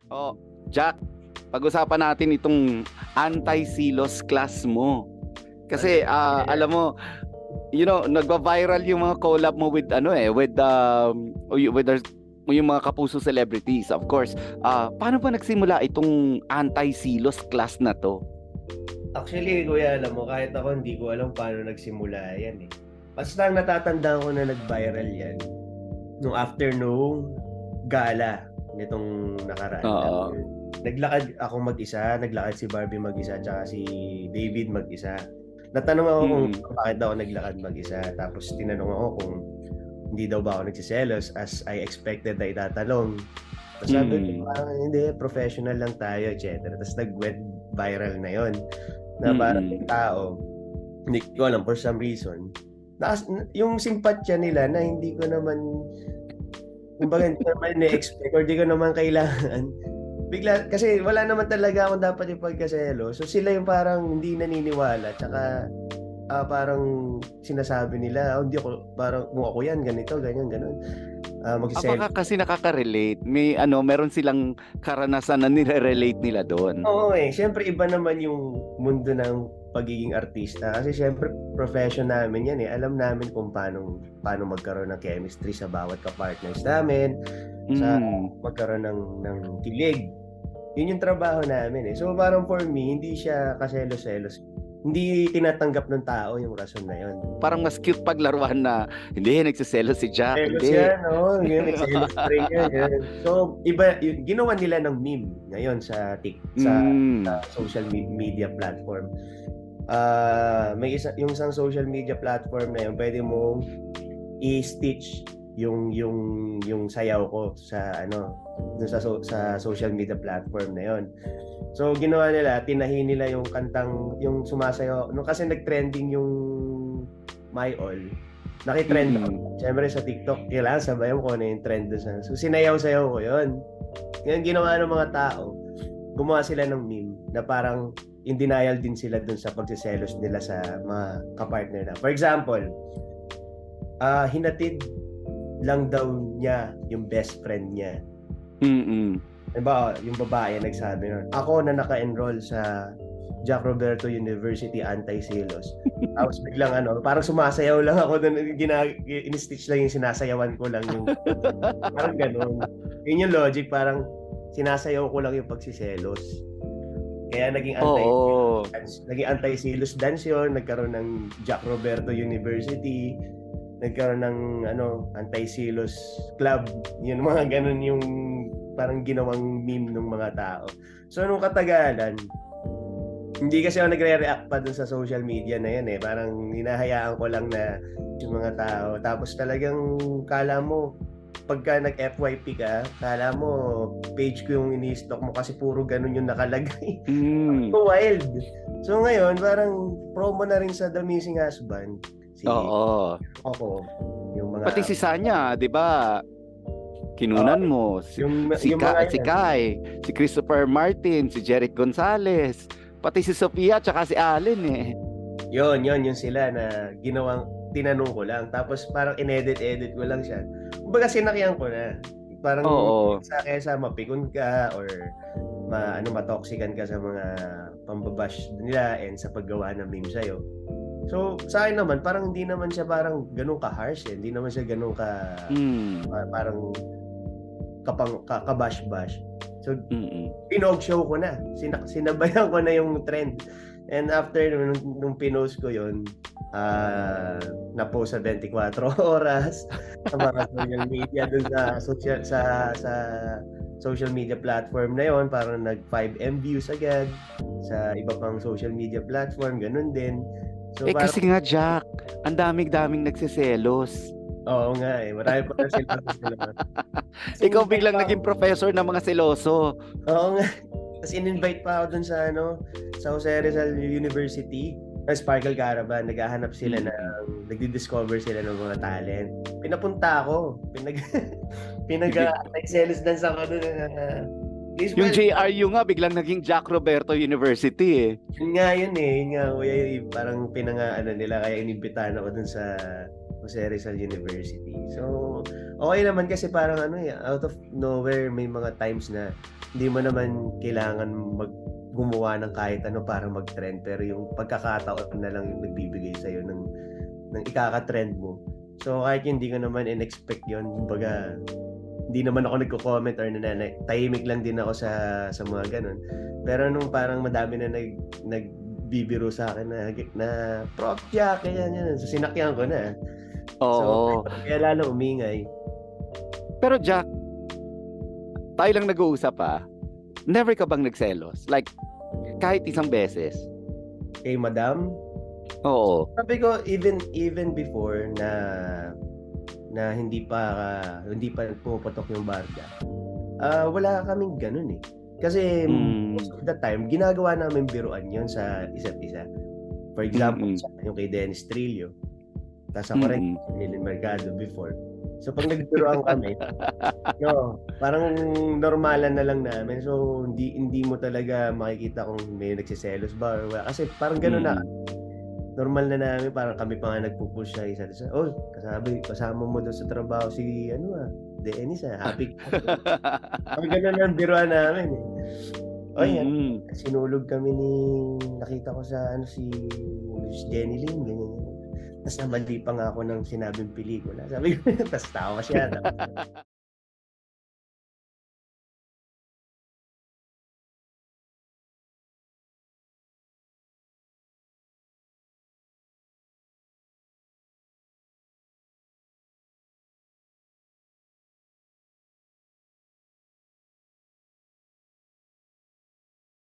Oh, Jack, pag-usapan natin itong anti-silos class mo. Kasi alam mo, nagva-viral yung mga collab mo with yung mga kapuso celebrities, of course. Paano ba nagsimula itong anti-silos class na to? Actually, kuya, alam mo, kahit ako hindi ko alam paano nagsimula yan eh. Basta ang natatandaan ko na nag-viral yan nung after nung gala nitong nakaraan lang. Oo. Naglakad ako mag-isa, naglakad si Barbie mag-isa, tsaka si David mag-isa. Natanong ako kung Mm. bakit daw ako naglakad mag-isa. Tapos tinanong ako kung hindi daw ba ako nagsiselos as I expected na itatanong. Tapos sabi ko, parang hindi, professional lang tayo, etc. Tapos nag-went viral na yon na parang yung tao, hindi ko alam, for some reason, yung simpatya nila na hindi ko naman, kumbaga hindi ko naman na-expect or hindi ko naman kailangan. Bigla, kasi wala naman talaga akong dapat ipagkaselo. So sila yung parang hindi naniniwala. Tsaka parang sinasabi nila, hindi ako, parang kung ako yan, ganito, ganyan, ganun. Magsiselo. Baka kasi nakaka-relate. Meron silang karanasan na nire-relate nila doon. Oo eh. Siyempre iba naman yung mundo ng pagiging artista. Kasi siyempre profession namin yan eh. Alam namin kung paano magkaroon ng chemistry sa bawat ka-partners namin. Sa magkaroon ng kilig. Yun yung trabaho namin eh. So parang for me, hindi siya kaselos-selos. Hindi tinatanggap ng tao yung rason na yun. Parang mas cute paglaruan na, hindi, nagsiselos si Jack. Selos Hindi. yan, no? Yun, nagselos rin yan. So, iba, ginawa nila ng meme ngayon sa social media platform. Yung isang social media platform na yun, pwede mo i-stitch yung sayaw ko sa sa social media platform na yon. So ginawa nila, tinahin nila yung kantang, yung sumasayaw nung kasi nag-trending yung My All. Naki-trend ako. Siyempre sa TikTok, kailangan sabayan ko ano yung trend doon. So sinayaw-sayaw ko yon. Yan ginawa ng mga tao. Gumawa sila ng meme na parang in denial din sila dun sa pagsiselos nila sa mga kapartner na. For example, hinatid lang daw niya yung best friend niya. Diba, yung babae nagsabi nun, ako na naka-enroll sa Jack Roberto University Anti-Silos. Tapos biglang parang sumasayaw lang ako doon, in-stitch lang yung sinasayawan ko lang yung parang ganun. Yun yung logic, parang sinasayaw ko lang yung pagsiselos. Kaya naging anti-silos dance yun, nagkaroon ng Jack Roberto University, nagkaroon ng anti-silos club, yun mga ganun yung parang ginawang meme ng mga tao. So nung katagalan, hindi kasi ako nagre-react pa dun sa social media na yan eh. Parang hinahayaan ko lang na yung mga tao. Tapos talagang kala mo, pagka nag-FYP ka, kala mo page ko yung ini-stock mo kasi puro ganun yung nakalagay. Wild. So ngayon, parang promo na rin sa The Missing Husband. Oo. Ako. Yung mga, pati si Sanya, di ba? Kinunan mo. Si Kai, si Christopher Martin, si Jeric Gonzalez, pati si Sofia, tsaka si Allen eh. Yun sila na tinanong ko lang. Tapos parang in-edit ko lang siya. Kumbaga sinakyan ko na. Parang kesa mapikon ka or matoxican ka sa mga pambabash nila and sa paggawa ng meme sa'yo. So, sa akin naman, parang hindi naman siya parang ganun ka-harsh eh. Hindi naman siya ganun parang kabash-bash. So, pinog-show ko na. Sinabayan ko na yung trend. And after nung pinost ko yun, na-post sa 24 oras sa mga social media dun sa social media platform na yon, parang nag 5M views agad sa iba pang social media platform, ganun din. So, kasi nga Jack, ang daming nagsiselos. Oo nga eh, marami pa na sila. Ikaw biglang naging professor ng mga seloso. Oo nga. Tapos in-invite pa ako dun sa sa Jose Rizal University, Sparkle Caravan. Naghahanap sila nagdi-discover sila ng mga talent. Pinapunta ako. Nag-selos dance ako dun. Yung JRU nga biglang naging Jack Roberto University eh. Yun nga, parang nila, kaya inimbitahan ako dun sa Jose Rizal University. So, Okay naman kasi parang out of nowhere may mga times na hindi mo naman kailangan gumawa ng kahit ano para mag-trend, pero yung pagkakataon na lang yung nagbibigay sa'yo ng ikaka-trend mo. So kahit hindi ko naman in-expect yun, kumbaga hindi naman ako nagko-comment or tahimik lang din ako sa mga ganun. Pero nung parang madami na nagbibiro sa akin na Prof Jack, yan. So sinakyan ko na. Oo. So kaya lalo umingay. Pero Jack, tayo lang nag-uusap never ka bang nagselos? Like, kahit isang beses? Kay Madam? Oo. Sabi ko, even before na hindi pa pumapatok yung barda, wala kaming ganun eh. Kasi most of the time, ginagawa namin biruan yon sa isa't isa. For example, yung kay Dennis Trillo. Tapos ako rin, Nilin Mercado before. So pag nagbiruan kami, parang normalan na lang namin. So hindi mo talaga makikita kung may nagsiselos ba or wala. Kasi parang gano'n na. Normal na namin, parang kami pa nga nagpupush sa isa't isa. Oh, kasama mo doon sa trabaho si Dennis happy. Parang gano'n ang biruan namin eh. O yan, sinulog kami nakita ko sa si Jenny Lynn, ganyan. Tapos namali pa nga ako ng sinabing pelikula. Sabi ko, tapos tawa siya.